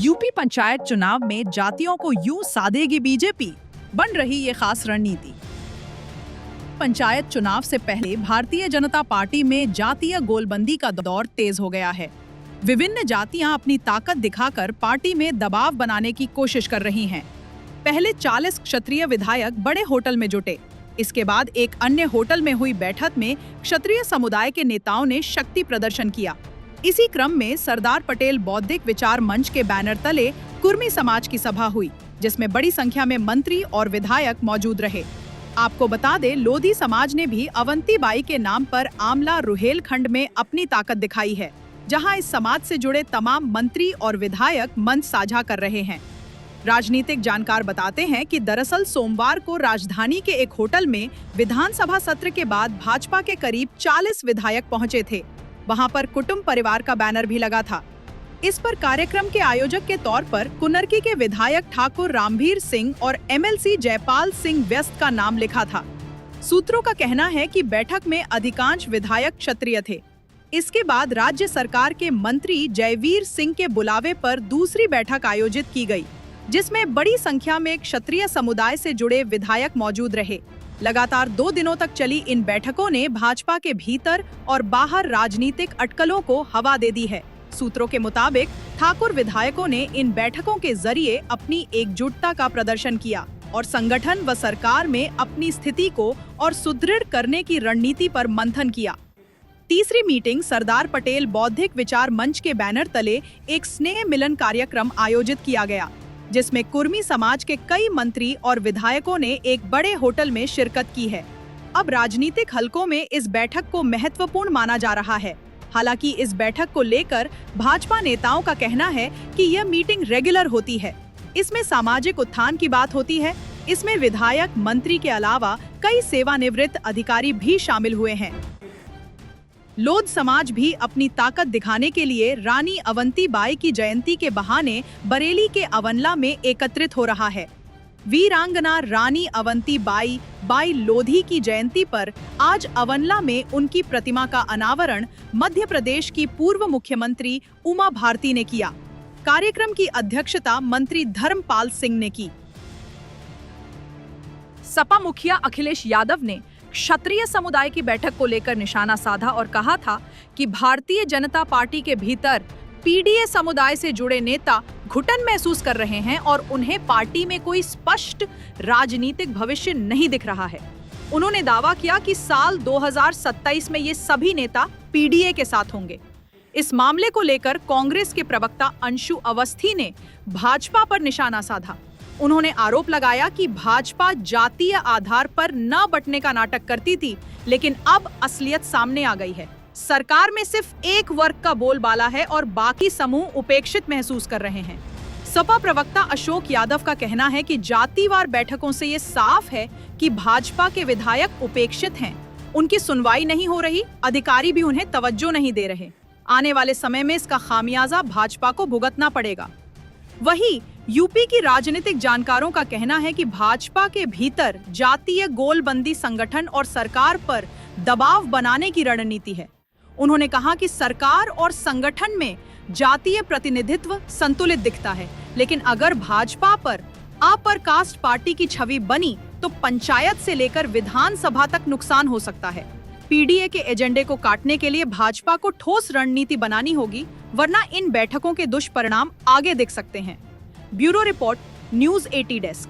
UP panchayat चुनाव में जातियों को यूं साधेगी बीजेपी, बन रही ये खास रणनीति। पंचायत चुनाव से पहले भारतीय जनता पार्टी में जातीय गोलबंदी का दौर तेज हो गया है। विभिन्न जातियां अपनी ताकत दिखाकर पार्टी में दबाव बनाने की कोशिश कर रही हैं। पहले 40 क्षत्रिय विधायक बड़े होटल में जुटे। इसके बाद एक अन्य होटल में हुई बैठक में क्षत्रिय समुदाय के नेताओं ने शक्ति प्रदर्शन किया। इसी क्रम में सरदार पटेल बौद्धिक विचार मंच के बैनर तले कुर्मी समाज की सभा हुई, जिसमें बड़ी संख्या में मंत्री और विधायक मौजूद रहे। आपको बता दें, लोधी समाज ने भी अवंती बाई के नाम पर आमला रुहेलखंड में अपनी ताकत दिखाई है, जहां इस समाज से जुड़े तमाम मंत्री और विधायक मंच साझा कर रहे हैं। राजनीतिक जानकार बताते हैं कि दरअसल सोमवार को राजधानी के एक होटल में विधानसभा सत्र के बाद भाजपा के करीब 40 विधायक पहुंचे थे। वहां पर कुटुंब परिवार का बैनर भी लगा था। इस पर कार्यक्रम के आयोजक के तौर पर कुन्नरकी के विधायक ठाकुर रामवीर सिंह और एमएलसी जयपाल सिंह व्यस्त का नाम लिखा था। सूत्रों का कहना है कि बैठक में अधिकांश विधायक क्षत्रिय थे। इसके बाद राज्य सरकार के मंत्री जयवीर सिंह के बुलावे पर दूसरी बैठक आयोजित की गई, जिसमें बड़ी संख्या में क्षत्रिय समुदाय से जुड़े विधायक मौजूद रहे। लगातार 2 दिनों तक चली इन बैठकों ने भाजपा के भीतर और बाहर राजनीतिक अटकलों को हवा दे दी है। सूत्रों के मुताबिक ठाकुर विधायकों ने इन बैठकों के जरिए अपनी एकजुटता का प्रदर्शन किया और संगठन व सरकार में अपनी स्थिति को और सुदृढ़ करने की रणनीति पर मंथन किया। तीसरी मीटिंग सरदार पटेल बौद्धिक विचार मंच के बैनर तले एक स्नेह मिलन कार्यक्रम आयोजित किया गया, जिसमें कुर्मी समाज के कई मंत्री और विधायकों ने एक बड़े होटल में शिरकत की है। अब राजनीतिक हलकों में इस बैठक को महत्वपूर्ण माना जा रहा है। हालांकि इस बैठक को लेकर भाजपा नेताओं का कहना है कि यह मीटिंग रेगुलर होती है। इसमें सामाजिक उत्थान की बात होती है। इसमें विधायक, मंत्री के अलावा कई सेवानिवृत्त अधिकारी भी शामिल हुए हैं। लोध समाज भी अपनी ताकत दिखाने के लिए रानी अवंती बाई की जयंती के बहाने बरेली के अवनला में एकत्रित हो रहा है। वीरांगना रानी अवंती बाई लोधी की जयंती पर आज अवनला में उनकी प्रतिमा का अनावरण मध्य प्रदेश की पूर्व मुख्यमंत्री उमा भारती ने किया। कार्यक्रम की अध्यक्षता मंत्री धर्मपाल सिंह ने की। सपा मुखिया अखिलेश यादव ने क्षत्रिय समुदाय की बैठक को लेकर निशाना साधा और कहा था कि भारतीय जनता पार्टी के भीतर पीडीए समुदाय से जुड़े नेता घुटन महसूस कर रहे हैं और उन्हें पार्टी में कोई स्पष्ट राजनीतिक भविष्य नहीं दिख रहा है। उन्होंने दावा किया कि साल 2027 में ये सभी नेता पीडीए के साथ होंगे। इस मामले को लेकर कांग्रेस के प्रवक्ता अंशु अवस्थी ने भाजपा पर निशाना साधा। उन्होंने आरोप लगाया कि भाजपा जातीय आधार पर न बंटने का नाटक करती थी, लेकिन अब असलियत सामने आ गई है। सरकार में सिर्फ एक वर्ग का बोलबाला है और बाकी समूह उपेक्षित महसूस कर रहे हैं। सपा प्रवक्ता अशोक यादव का कहना है कि जातिवार बैठकों से ये साफ है कि भाजपा के विधायक उपेक्षित हैं। उनकी सुनवाई नहीं हो रही, अधिकारी भी उन्हें तवज्जो नहीं दे रहे। आने वाले समय में इसका खामियाजा भाजपा को भुगतना पड़ेगा। वहीं यूपी की राजनीतिक जानकारों का कहना है कि भाजपा के भीतर जातीय गोलबंदी संगठन और सरकार पर दबाव बनाने की रणनीति है। उन्होंने कहा कि सरकार और संगठन में जातीय प्रतिनिधित्व संतुलित दिखता है, लेकिन अगर भाजपा पर अपर कास्ट पार्टी की छवि बनी तो पंचायत से लेकर विधानसभा तक नुकसान हो सकता है। पीडीए के एजेंडे को काटने के लिए भाजपा को ठोस रणनीति बनानी होगी, वरना इन बैठकों के दुष्परिणाम आगे दिख सकते हैं। Bureau report, news 80 desk.